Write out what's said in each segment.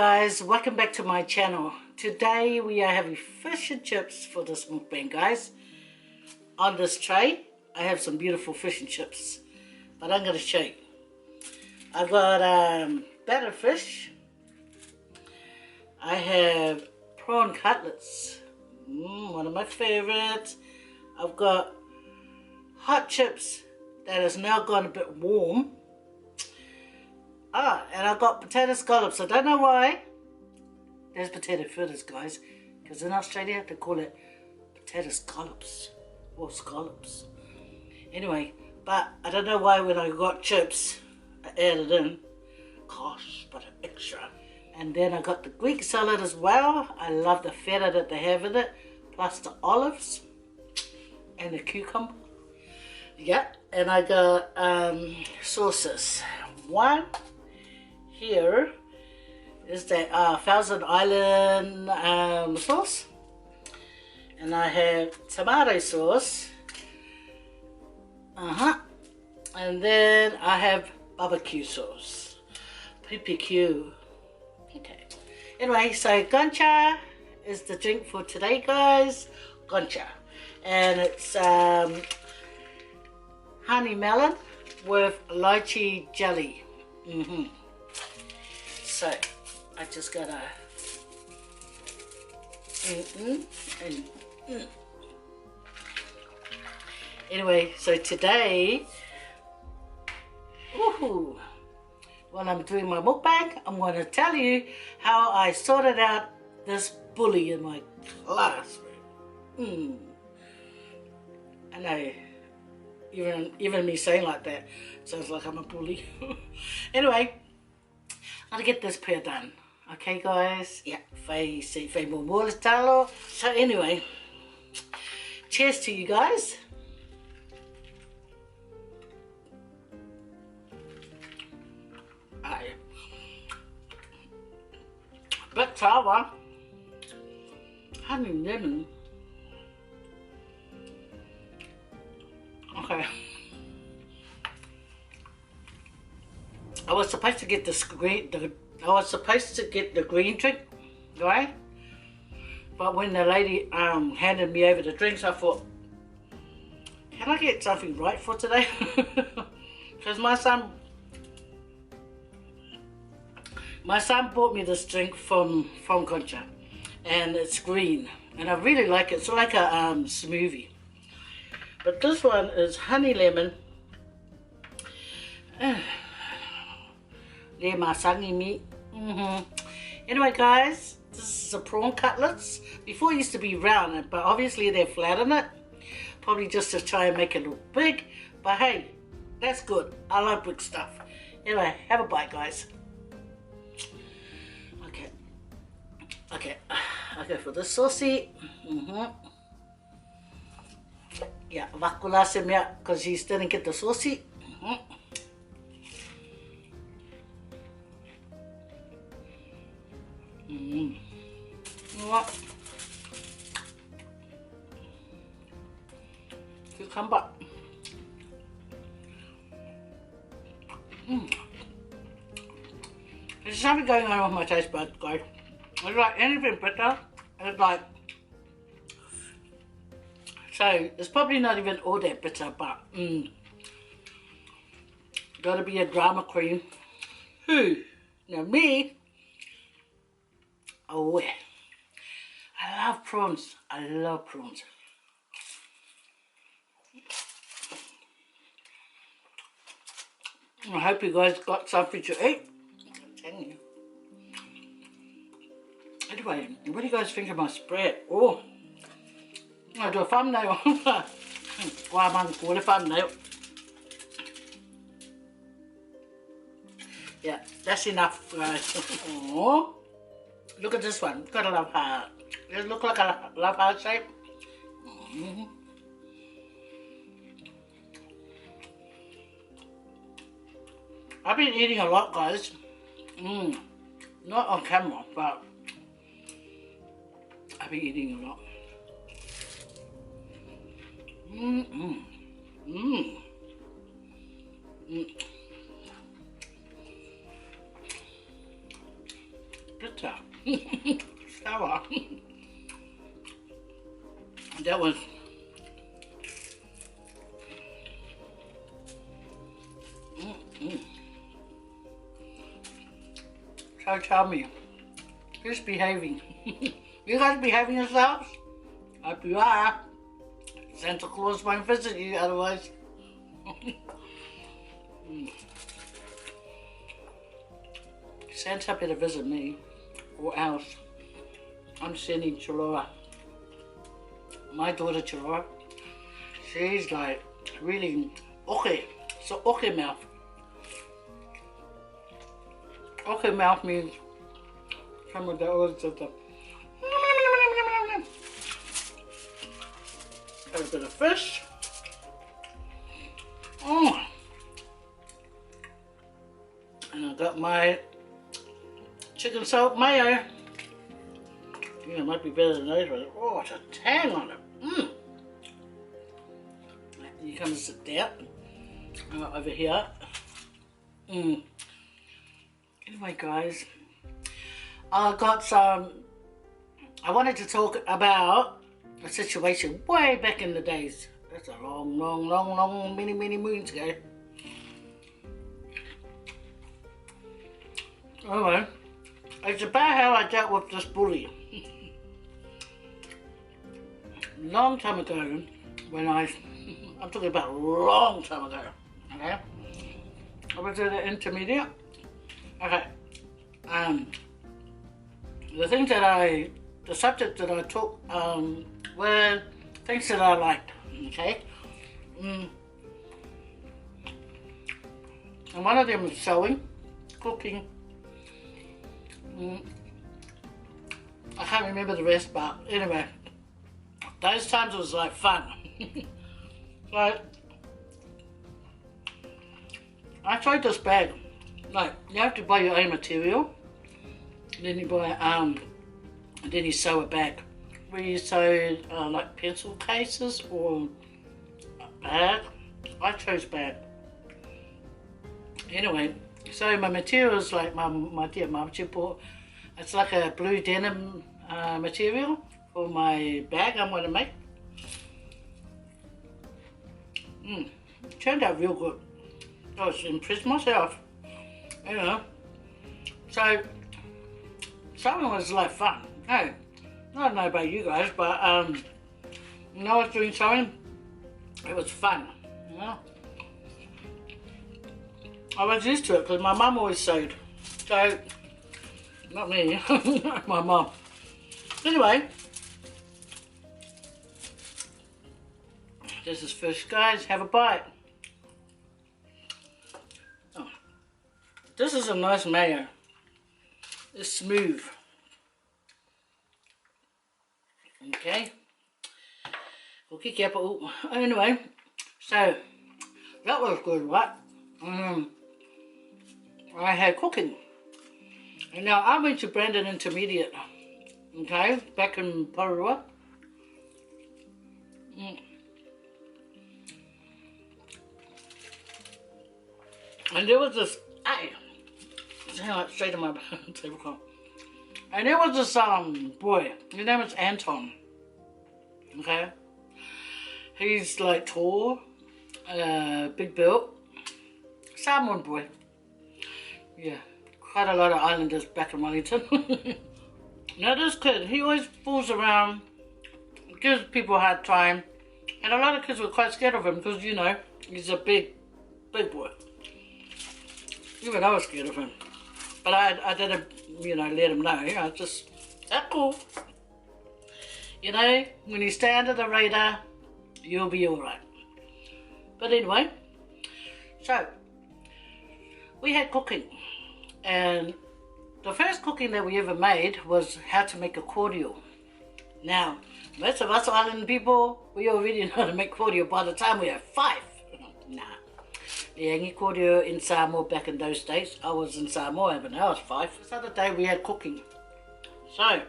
guys, welcome back to my channel. Today we are having fish and chips for this mukbang, guys. On this tray I have some beautiful fish and chips, but I'm going to show you. I've got batter fish. I have prawn cutlets, one of my favorites. I've got hot chips that has now gone a bit warm. And I've got potato scallops. I don't know why there's potato fritters, guys, because in Australia they call it potato scallops or scallops. Anyway, but I don't know why when I got chips I added in, gosh, but an extra. And then I got the Greek salad as well. I love the feta that they have in it, plus the olives and the cucumber. Yeah, and I got sauces. One here is the Thousand Island sauce, and I have tomato sauce, and then I have barbecue sauce, PPQ. Okay, anyway, so gancha is the drink for today, guys. Gancha, and it's honey melon with lychee jelly. So I just gotta Anyway, so today, when I'm doing my mukbang, I'm going to tell you how I sorted out this bully in my classroom. I know, even me saying like that sounds like I'm a bully. Anyway, I'm gonna get this pair done. Okay, guys? Yeah, Faye more talo. So anyway, cheers to you guys. Bit sour. Honey lemon. Okay. I was supposed to get the green drink, right? But when the lady handed me over the drinks, I thought, can I get something right for today? Because my son bought me this drink from Concha, and it's green, and I really like it. It's like a smoothie. But this one is honey lemon. Meat. Anyway, guys, this is the prawn cutlets. Before it used to be round, but obviously they're flattening it. Probably just to try and make it look big. But hey, that's good. I love big stuff. Anyway, have a bite, guys. Okay, I go for the saucy. Yeah, vakula semia, because he didn't get the saucy. What? Cucumber. There's something going on with my taste buds, guys. It's like anything bitter. It's like, so it's probably not even all that bitter, but gotta be a drama queen. Who? Now me. Oh yeah. I love prawns. I love prawns. I hope you guys got something to eat. I'm telling you. Anyway, what do you guys think of my spread? Oh, I'll do a thumbnail. Thumbnail. Yeah, that's enough, guys. Oh, look at this one. Got a love heart. Does it look like a love heart shape? I've been eating a lot, guys. Not on camera, but I've been eating a lot. Good. Santa. Sour. That was so tell me, who's behaving? You guys behaving yourselves? Hope you are. Santa Claus won't visit you otherwise. Santa better visit me, or else I'm sending Chilora. My daughter Chilora, she's like really okay. So okay mouth. Okay mouth means someone that always does the a bit of fish. Oh. And I got my chicken salt mayo. Yeah, it might be better than those ones. Oh, it's a tang on it. You come and sit down over here. Anyway, guys, I wanted to talk about a situation way back in the days. That's a long, many moons ago. Anyway, it's about how I dealt with this bully. Long time ago, when I'm talking about a long time ago, okay? I was in the intermediate. Okay. The subject that I took were things that I liked, okay? And one of them was sewing, cooking. I can't remember the rest, but anyway, those times it was like fun. So I tried this bag. Like, you have to buy your own material, then you buy and then you sew a bag. Where you sew like pencil cases or a bag. I chose bag. Anyway, so my material is like my dear mum, she bought, it's like a blue denim material for my bag I'm going to make. It turned out real good. I was impressed myself. You know, so sewing was like fun. Hey, I don't know about you guys, but when I was doing sewing, it was fun. You know, I was used to it because my mum always sewed. So, not me, my mum. Anyway, this is fish, guys. Have a bite. This is a nice mayo. It's smooth. Okay. Anyway, so that was good, right? I had cooking. And now I went to Brandon Intermediate. Okay, back in Polytube. And there was this straight to my tablecloth. And there was this boy, his name is Anton. Okay? He's like tall, big built, Samoan boy. Yeah, quite a lot of islanders back in Wellington. Now this kid, he always fools around, gives people a hard time, and a lot of kids were quite scared of him because, you know, he's a big boy. Even I was scared of him. But I didn't, you know, let him know. I just, that's cool. You know, when you stay under the radar, you'll be alright. But anyway, so, we had cooking. And the first cooking that we ever made was how to make a cordial. Now, most of us island people, we already know how to make cordial by the time we are 5. Nah. The only cordial in Samoa back in those days. I was in Samoa, but now I was 5. This other day we had cooking. So,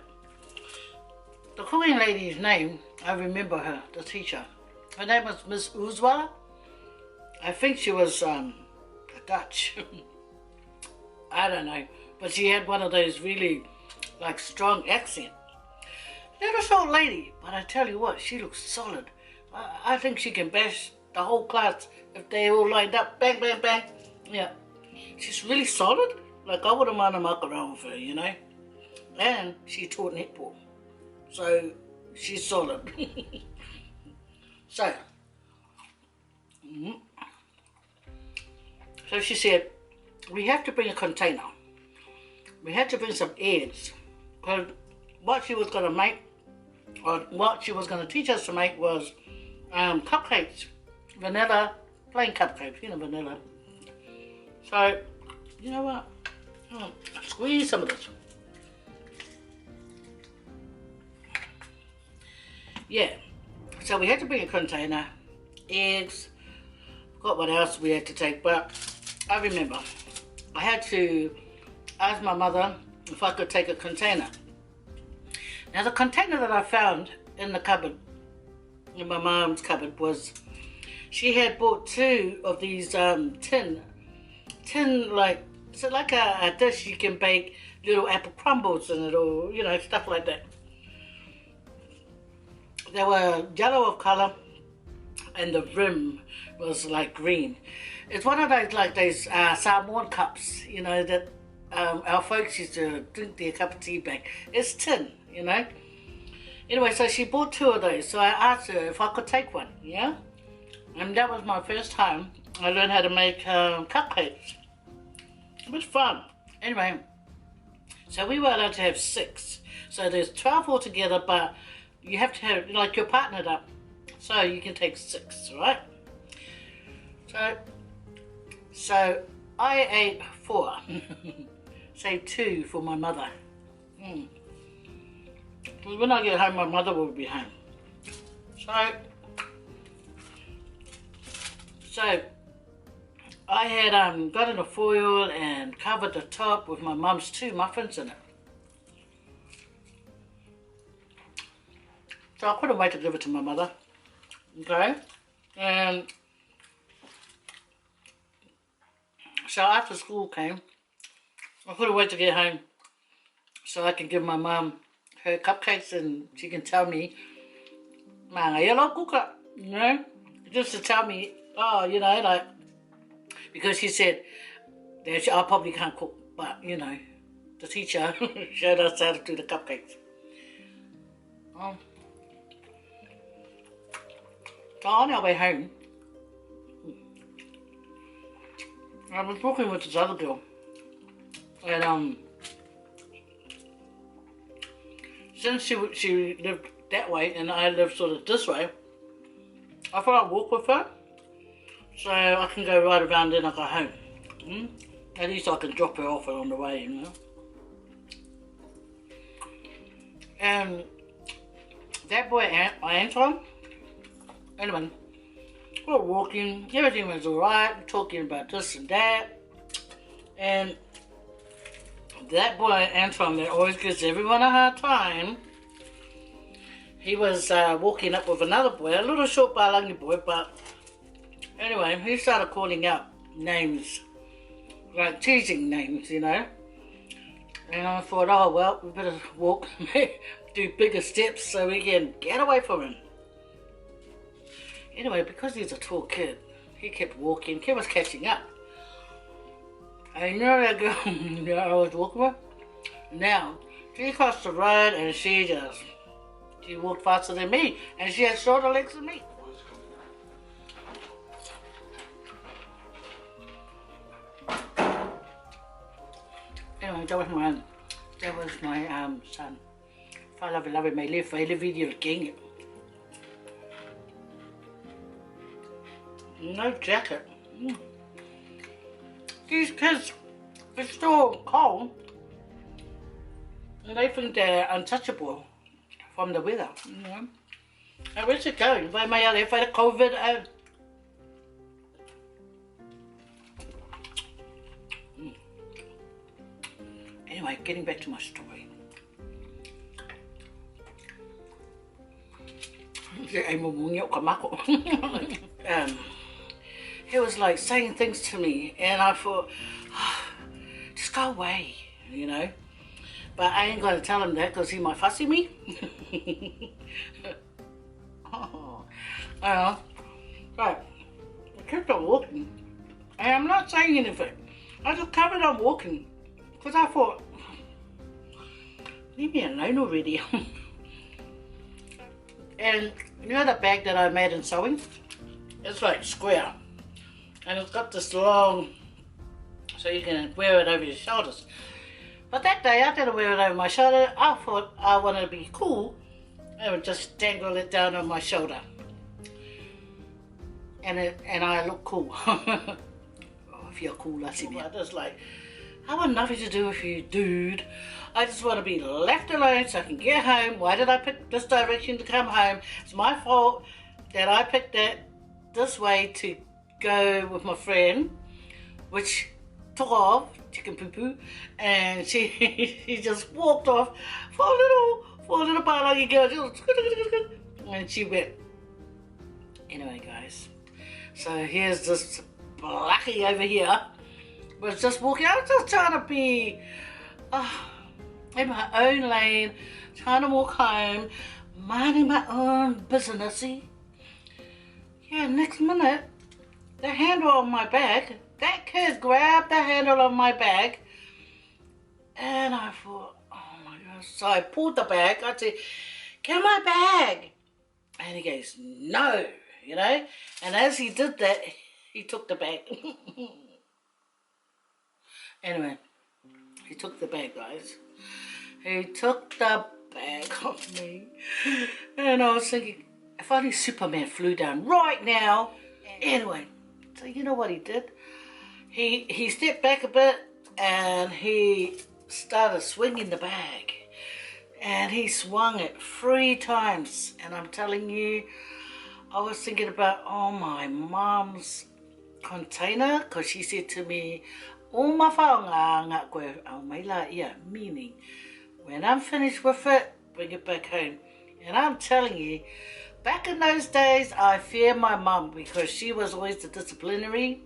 the cooking lady's name, I remember her, the teacher. Her name was Miss Uzwa. I think she was Dutch. I don't know. But she had one of those really like strong accent. Little short lady, but I tell you what, she looks solid. I think she can bash the whole class if they all lined up, bang, bang, bang. Yeah, she's really solid. Like, I wouldn't mind a muck around with her, you know. And she taught netball, so she's solid. So, so she said, we have to bring a container. We had to bring some eggs. Because what she was going to make, or what she was going to teach us to make was cupcakes. Vanilla, plain cupcakes, you know, vanilla. So, you know what? Squeeze some of this. Yeah, so we had to bring a container, eggs, forgot what else we had to take, but I remember I had to ask my mother if I could take a container. Now the container that I found in the cupboard, in my mom's cupboard, was she had bought 2 of these tin like, so like a dish you can bake little apple crumbles in it, or you know, stuff like that. They were yellow of colour and the rim was like green. It's one of those, like those salmon cups, you know, that our folks used to drink their cup of tea back. It's tin, you know. Anyway, so she bought 2 of those, so I asked her if I could take one, yeah? And that was my first time I learned how to make cupcakes. It was fun. Anyway, so we were allowed to have 6. So there's 12 altogether, but you have to have, like, you're partnered up, so you can take 6, right? So I ate 4, save 2 for my mother. Because when I get home, my mother will be home. So I had got in a foil and covered the top with my mum's 2 muffins in it. So I couldn't wait to give it to my mother, okay? And so after school came, I couldn't wait to get home so I can give my mum her cupcakes and she can tell me, you know, just to tell me, oh, you know, like, because she said that I probably can't cook, but, you know, the teacher showed us how to do the cupcakes. So on our way home, I was walking with this other girl, and since she lived that way and I lived sort of this way, I thought I'd walk with her so I can go right around then I go home. At least I can drop her off on the way, you know. And that boy, Anton, anyway, we were walking, everything was alright, talking about this and that, and that boy Anton that always gives everyone a hard time, he was walking up with another boy, a little short balangi boy, but anyway, he started calling out names, like teasing names, you know, and I thought, oh well, we better walk, do bigger steps so we can get away from him. Anyway, because he's a tall kid, he kept walking, kid was catching up. And you know that girl that I was walking with? Now, she crossed the road and she walked faster than me, and she had shorter legs than me. Anyway, that was my son. Fala may live for every video king. No jacket. These kids, it's still cold, and they think they're untouchable from the weather, you know. And where's it going? Vai mai ale for the COVID? Anyway, getting back to my story. He was like saying things to me, and I thought, oh, just go away, you know. But I ain't gonna tell him that because he might fussy me. Oh, right. I kept on walking. And I'm not saying anything. I just carried on walking. Because I thought, leave me alone already. And you know the bag that I made in sewing? It's like square. And it's got this long, so you can wear it over your shoulders. But that day I didn't wear it over my shoulder. I thought I wanted to be cool. I would just dangle it down on my shoulder. And I look cool. Oh, if you're cool, I see me. I just like, I want nothing to do with you, dude. I just want to be left alone so I can get home. Why did I pick this direction to come home? It's my fault that I picked this way to go with my friend, which took off, chicken poo poo, and she just walked off for a little part like a girl, and she went. Anyway, guys, so here's this blackie over here, was just walking. I was just trying to be in my own lane, trying to walk home, minding my own businessy. Yeah, next minute, the handle on my bag, that kid grabbed the handle on my bag, and I thought, oh my gosh. So I pulled the bag. I said, get my bag. And he goes, no, you know. And as he did that, he took the bag. Anyway, he took the bag, guys. He took the bag off me. And I was thinking, if only Superman flew down right now. Anyway, so you know what he did? He stepped back a bit and he started swinging the bag. And he swung it 3 times. And I'm telling you, I was thinking about, oh, my mom's container. Because she said to me, o mawhaonga ngā koe au mai la ia, meaning, when I'm finished with it, bring it back home. And I'm telling you, back in those days, I fear my mum because she was always the disciplinary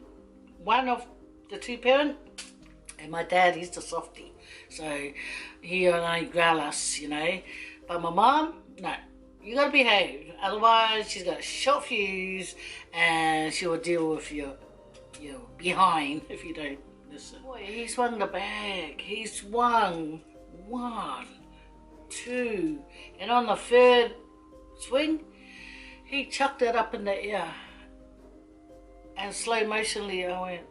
one of the 2 parents, and my dad, he's the softie. So he only growl us, you know. But my mum, no, you gotta behave. Otherwise, she's got a short fuse, and she will deal with your behind if you don't listen. Boy, he swung the bag. He swung 1, 2, and on the 3rd swing, he chucked it up in the air. And slow motionly I went.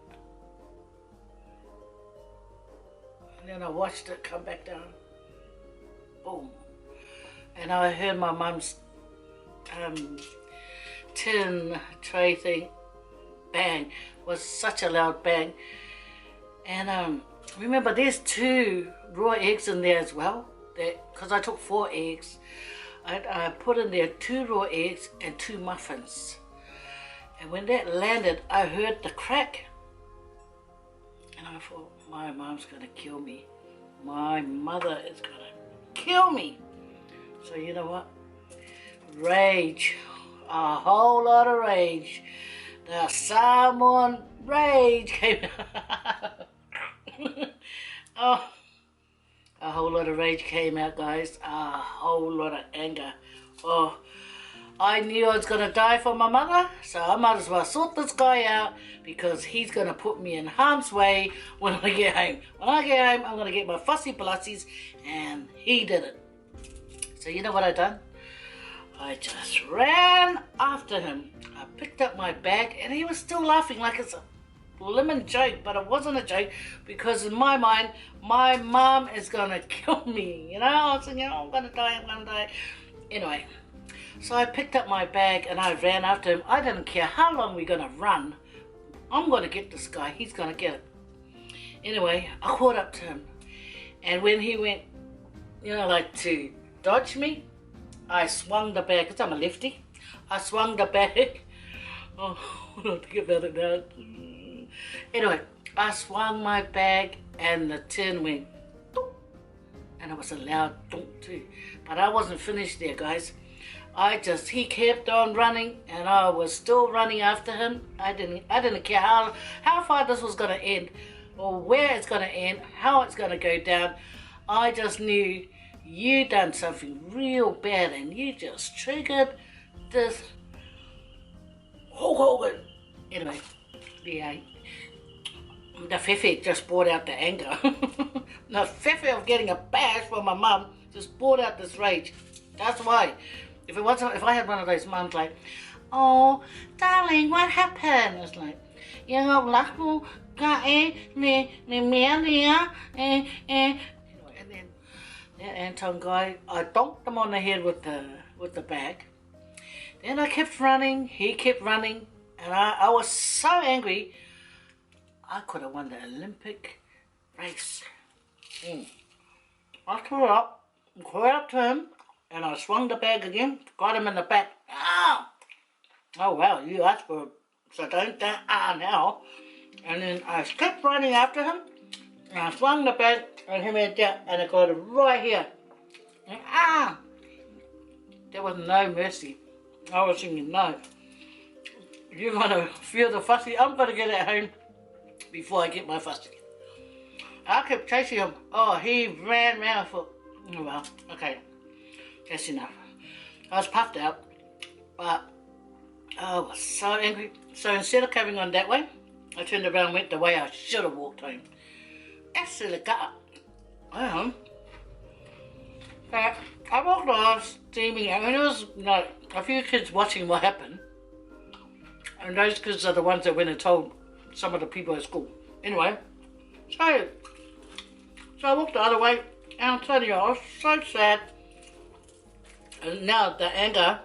And then I watched it come back down. Boom. And I heard my mum's tin tray thing bang. It was such a loud bang. And remember, there's 2 raw eggs in there as well. Because I took 4 eggs. I put in there 2 raw eggs and 2 muffins. And when that landed, I heard the crack. And I thought, my mom's going to kill me. My mother is going to kill me. So you know what? Rage. A whole lot of rage. The Samoan rage came out. Oh. A whole lot of rage came out, guys. A whole lot of anger. Oh, I knew I was going to die for my mother, so I might as well sort this guy out because he's going to put me in harm's way when I get home. When I get home, I'm going to get my fussy blussies, and he did it. So you know what I done? I just ran after him. I picked up my bag, and he was still laughing like it's a lemon joke, but it wasn't a joke because in my mind, my mom is gonna kill me. You know, I was thinking, oh, I'm gonna die. Anyway, so I picked up my bag and I ran after him. I didn't care how long we're gonna run. I'm gonna get this guy. He's gonna get it. Anyway, I caught up to him, and when he went, you know, like to dodge me, I swung the bag. Cause I'm a lefty. I swung the bag. Oh, I don't think about it now. Anyway, I swung my bag and the tin went doop, and it was a loud doop too. But I wasn't finished there, guys. He kept on running and I was still running after him. I didn't care how far this was gonna end or where it's gonna end, how it's gonna go down. I just knew you done something real bad and you just triggered this Hulk Hogan. Anyway, yeah, the Faye just brought out the anger. The Faye of getting a bash from my mum just brought out this rage. That's why. If I had one of those mums like, oh, darling, what happened? It's like, you know, laku ka ne mea nia and then that Anton guy, I donked him on the head with the bag. Then I kept running, he kept running, and I was so angry. I could have won the Olympic race. I threw it up, caught up to him, and I swung the bag again, got him in the back. Ah! Oh wow, you asked for it, so don't now. And then I kept running after him, and I swung the bag, and he went down, and I got it right here. And there was no mercy. I was thinking, no, you're gonna feel the fussy. I'm gonna get it home before I get my fussy. I kept chasing him. Oh, he ran around for. Oh well, okay, that's enough. I was puffed out, but I was so angry. So instead of coming on that way, I turned around and went the way I should have walked home. Absolutely got up. I walked on steaming out, and there was a few kids watching what happened. And those kids are the ones that went and told some of the people at school. Anyway, so I walked the other way, and I'm telling you, I was so sad. And now the anger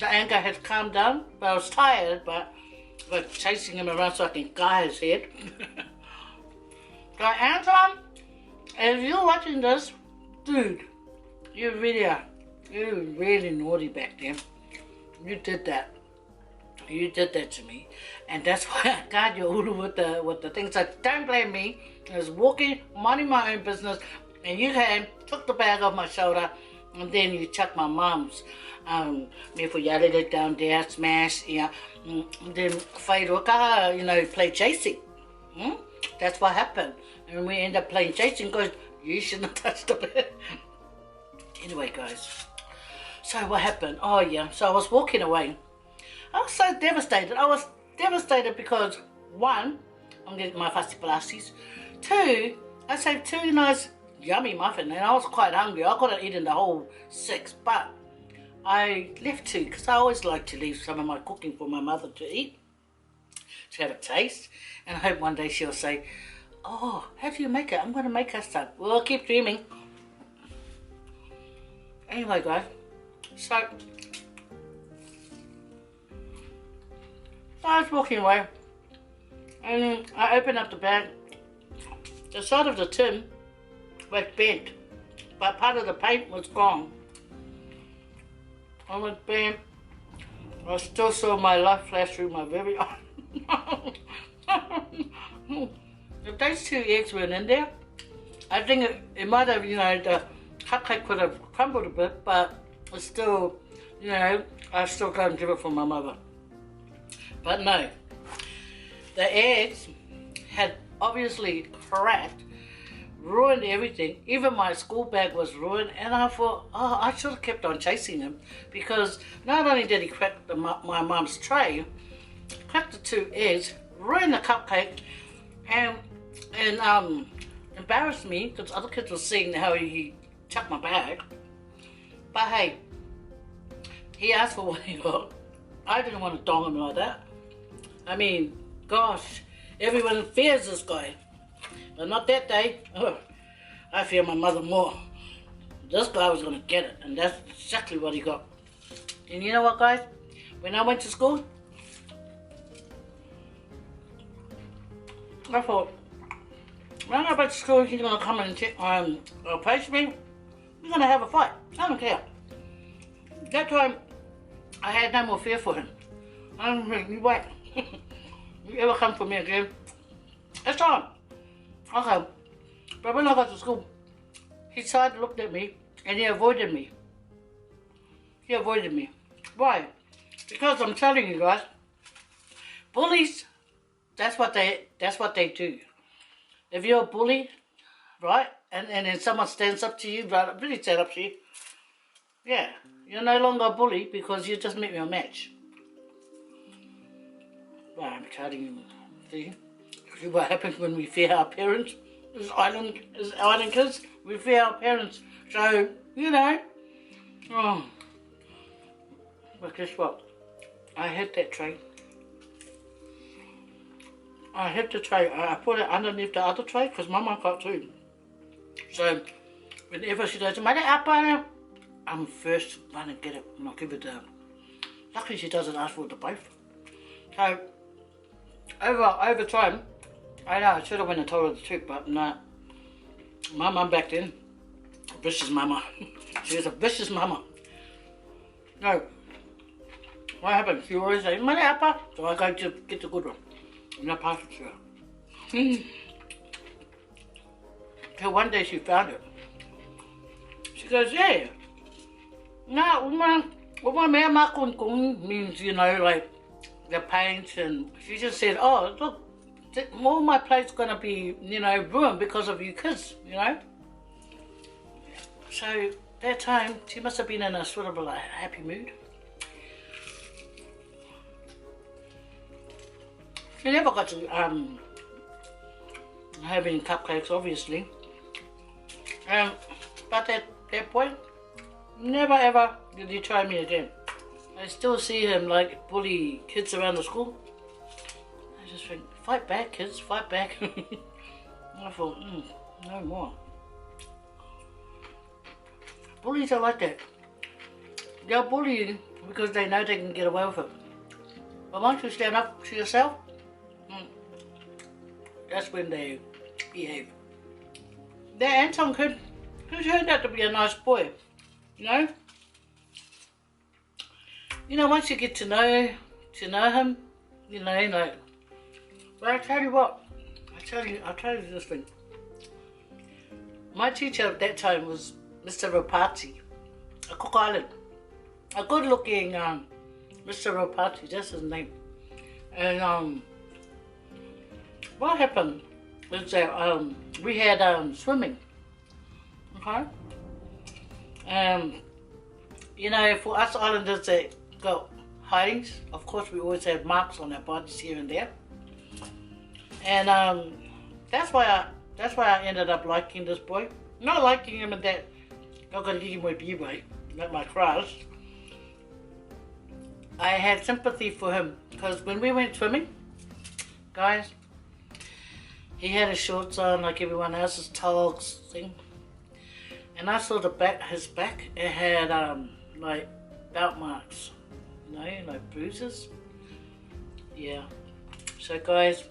has calmed down, but I was tired, but chasing him around so I can guy his head. So Anton, if you're watching this, dude, you're really naughty back then. You did that. You did that to me, and that's why I got you ulu with the things. So don't blame me. I was walking, minding my own business, and you came, took the bag off my shoulder, and then you chucked my mum's. Me for yelling it down there, smash, yeah. Then Faye, play chasing. That's what happened, and we end up playing chasing because you shouldn't have touched the bag. Anyway, guys, so what happened? Oh yeah, so I was walking away. I was so devastated. I was devastated because, one, I'm getting my fussy blasties. Two, I saved 2 nice yummy muffins, and I was quite hungry. I could have eaten the whole 6, but I left 2 because I always like to leave some of my cooking for my mother to eat, to have a taste, and I hope one day she'll say, oh, how do you make it? I'm going to make her some. Well, I'll keep dreaming. Anyway, guys, so I was walking away, and I opened up the bag. The side of the tin was bent, but part of the paint was gone. I was bent. I still saw my life flash through my very eye. If those 2 eggs weren't in there, I think it might have, the cupcake could have crumbled a bit, but it's still, I still can't give it for my mother. But no, the eggs had obviously cracked, ruined everything. Even my school bag was ruined, and I thought, oh, I should have kept on chasing him, because not only did he crack my mum's tray, cracked the 2 eggs, ruined the cupcake, and embarrassed me because other kids were seeing how he chucked my bag. But hey, he asked for what he got. I didn't want to dong him like that. I mean, gosh, everyone fears this guy. But not that day. Oh, I fear my mother more. This guy was going to get it, and that's exactly what he got. And you know what, guys? When I went to school, I thought, when I went to school, he's going to come and approach me. We're going to have a fight. I don't care. That time, I had no more fear for him. I don't think, you wait. You ever come for me again? It's time. Okay. But when I got to school, he side looked at me and he avoided me. He avoided me. Why? Because I'm telling you guys, bullies, that's what they do. If you're a bully, right, and then someone stands up to you, but really stand up to you. Yeah, you're no longer a bully because you just met me a match. Well, I'm telling you, see what happens when we fear our parents? As island kids, we fear our parents. So, you know, oh. But guess what? I hit that tray. I hit the tray. I put it underneath the other tray because Mama got too. So, whenever she does, Mother, apple, I'm first to run and get it and I'll give it down. Luckily she doesn't ask for the both. So, over time, I know I should have went and told her the truth, but no. My mum back then, vicious mama. She was a vicious mama. No. What happened? She always say, Mother, apple. So I go to get the good one. And I pass it to her. Till one day she found it. She goes, yeah. No, uma kung means, you know, like the paint, and she just said, oh, look, all my plate's gonna be, you know, ruined because of you kids, you know. So that time she must have been in a sort of a happy mood. She never got to have any cupcakes, obviously. But at that point, never ever did he try me again. I still see him like bully kids around the school. I just think, fight back, kids, fight back. I thought, no more. Bullies are like that. They'll bully you because they know they can get away with it. But once you stand up to yourself, that's when they behave. That Anton kid, who turned out to be a nice boy, you know? You know, once you get to know him, you know, like, but I tell you what, I'll tell you this thing. My teacher at that time was Mr. Ropati, a Cook Island. A good looking Mr. Ropati, that's his name. And what happened was that we had swimming, okay? You know, for us islanders that got hidings, of course we always have marks on our bodies here and there. And that's why I ended up liking this boy. Not liking him in that not gonna give him with you, mate, not my crush. I had sympathy for him because when we went swimming, guys, he had his shorts on like everyone else's togs thing. And I saw his back, it had like belt marks, you know, like bruises. Yeah. So guys,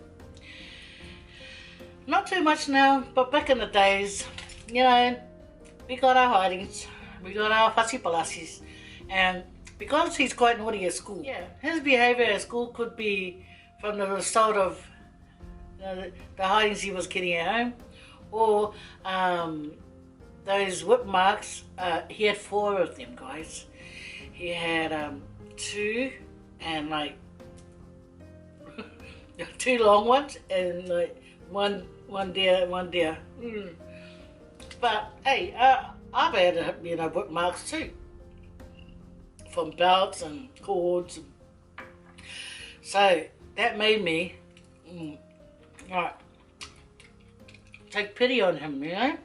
not too much now, but back in the days, you know, we got our hidings, we got our fussy palassis, and because he's quite naughty at school, yeah, his behaviour at school could be from the result of the hidings he was getting at home, or those whip marks. He had 4 of them, guys. He had 2 and like 2 long ones and like one there. But hey, I've had you know whip marks too, from belts and cords. So that made me like take pity on him, you know.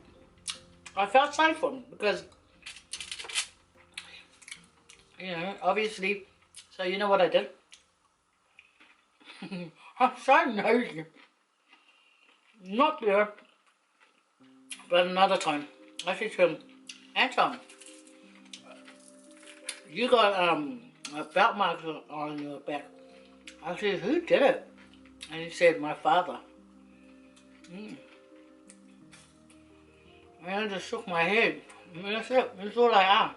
I felt sorry for him because, you know, obviously, so you know what I did? I'm so nosy. Not there, but another time. I said to him, Anton, you got a belt mark on your back. I said, who did it? And he said, my father. And I just shook my head. That's it. That's all I am.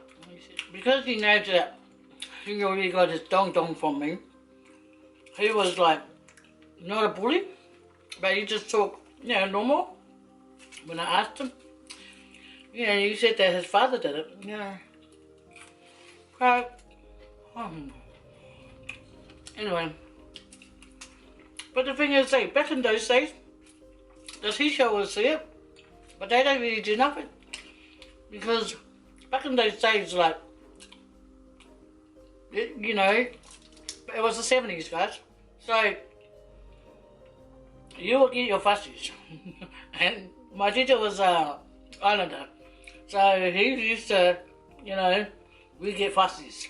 Because he knows that he already got his dong from me, he was like, not a bully, but he just talked, you know, normal. When I asked him, you know, he said that his father did it, you know. But, anyway. But the thing is, back in those days, the teacher would see it, But they don't really do nothing. Because back in those days, like, you know, it was the 70s, guys. So, you would get your fussies. And my teacher was Islander. So, he used to, you know, we get fussies.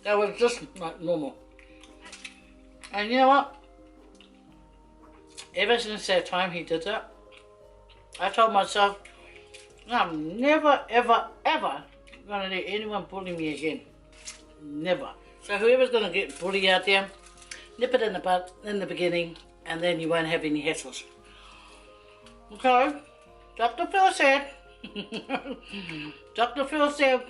That was just like normal. And you know what? Ever since that time he did that, I told myself, I'm never, ever, ever gonna let anyone bully me again. Never. So whoever's gonna get bullied out there, nip it in the butt in the beginning, and then you won't have any hassles. So, Dr. Phil said, Dr. Phil said,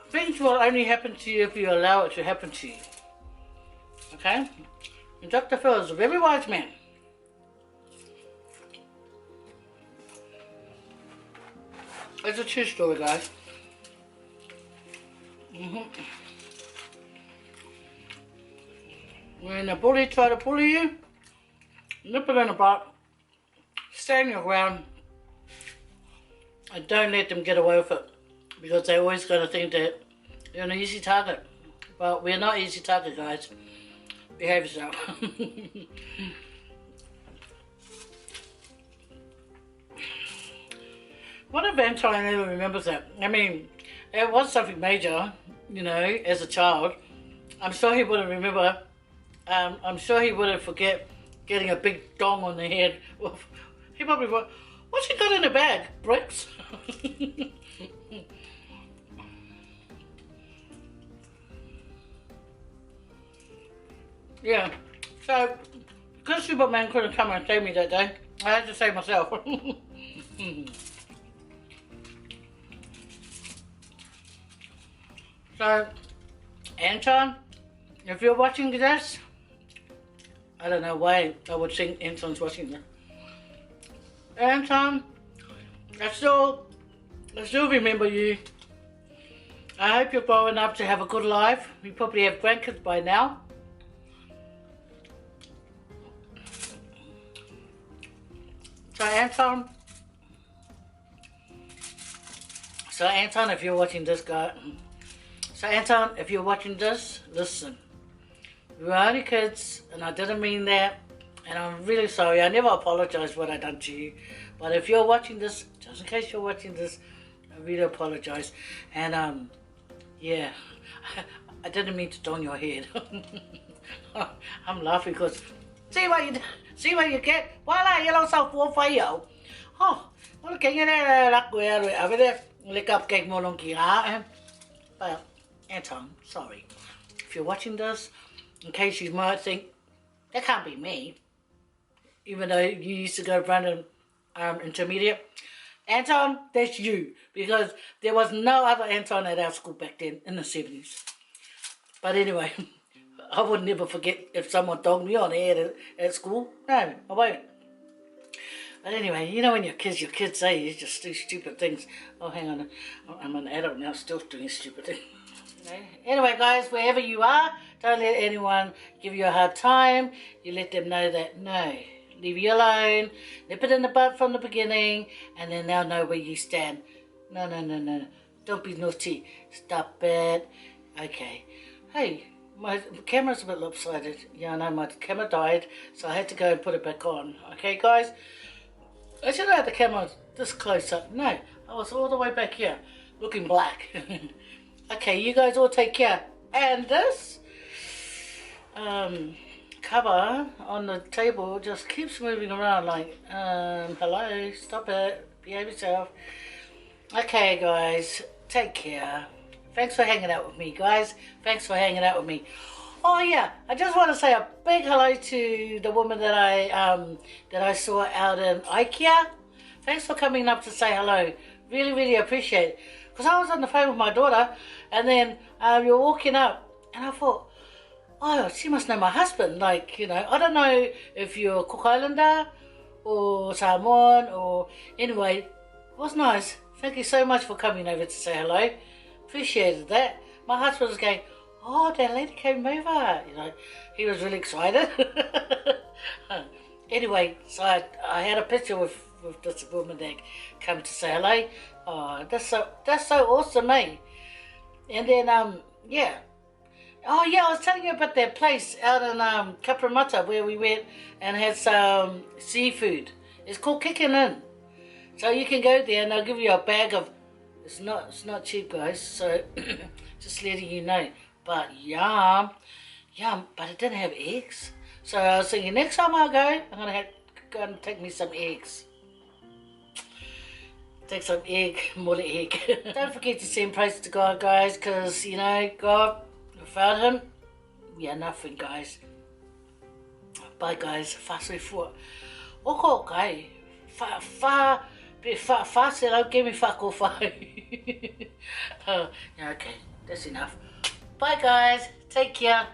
things will only happen to you if you allow it to happen to you. Okay? And Dr. Phil is a very wise man. It's a true story, guys. When a bully tries to bully you, nip it in the butt, stand your ground, and don't let them get away with it. Because they're always going to think that you're an easy target. But we're not easy target, guys. Behave yourself. What if Anton ever remembers that? I mean, it was something major, you know, as a child. I'm sure he wouldn't remember. I'm sure he wouldn't forget getting a big dong on the head. He probably would. What's he got in the bag? Bricks? Yeah. So, because Superman couldn't come and save me that day, I had to save myself. So, Anton, if you're watching this, I don't know why I would think Anton's watching this. Anton, I still remember you. I hope you're growing up to have a good life. You probably have grandkids by now. So Anton, if you're watching this, guy. So Anton, if you're watching this, listen. We were only kids, and I didn't mean that, and I'm really sorry. I never apologized for what I done to you. But if you're watching this, just in case you're watching this, I really apologize. And yeah, I didn't mean to don your head. I'm laughing because see what you get. Voilà, you don't sound for Faye. Oh, well, can you let over there? Lick up cake more long. Well, Anton, sorry. If you're watching this, in case you might think, that can't be me, even though you used to go Brandon intermediate. Anton, that's you, because there was no other Anton at our school back then in the 70s. But anyway, I would never forget if someone dogged me on the head at school. No, I won't. But anyway, you know when your kids say you just do stupid things. Oh, hang on, I'm an adult now, still doing stupid things. Anyway, guys, wherever you are, don't let anyone give you a hard time. You let them know that, no, leave you alone, nip it in the bud from the beginning, and then they'll know where you stand. No, don't be naughty. Stop it. Okay. Hey, my camera's a bit lopsided. Yeah, I know, my camera died, so I had to go and put it back on. Okay, guys? I should have had the camera this close up. No, I was all the way back here, looking black. Okay, you guys all take care. And this cover on the table just keeps moving around like, hello, stop it, behave yourself. Okay, guys, take care. Thanks for hanging out with me, guys. Thanks for hanging out with me. Oh yeah, I just want to say a big hello to the woman that I saw out in IKEA. Thanks for coming up to say hello. Really, really appreciate it. Because I was on the phone with my daughter, and then you were walking up, and I thought, oh, she must know my husband. Like, you know, I don't know if you're Cook Islander or Samoan or anyway. It was nice. Thank you so much for coming over to say hello. Appreciated that. My husband was going, oh, that lady came over. You know, he was really excited. Anyway, so I had a picture with this woman that came to say hello. Oh, that's so awesome, eh? And then yeah. Oh yeah, I was telling you about that place out in Kapramata where we went and had some seafood. It's called Kicking In. So you can go there and they'll give you a bag of. It's not cheap, guys. So just letting you know. But yum, but it didn't have eggs. So I was thinking next time I go, I'm gonna go and take me some eggs. Take some egg, more egg. Don't forget to send praise to God, guys, because you know God. Without him, we are nothing, guys. Bye, guys. Fast way forward. Oko, guy. Fast, give me fuck off. Yeah, okay. That's enough. Bye, guys. Take care.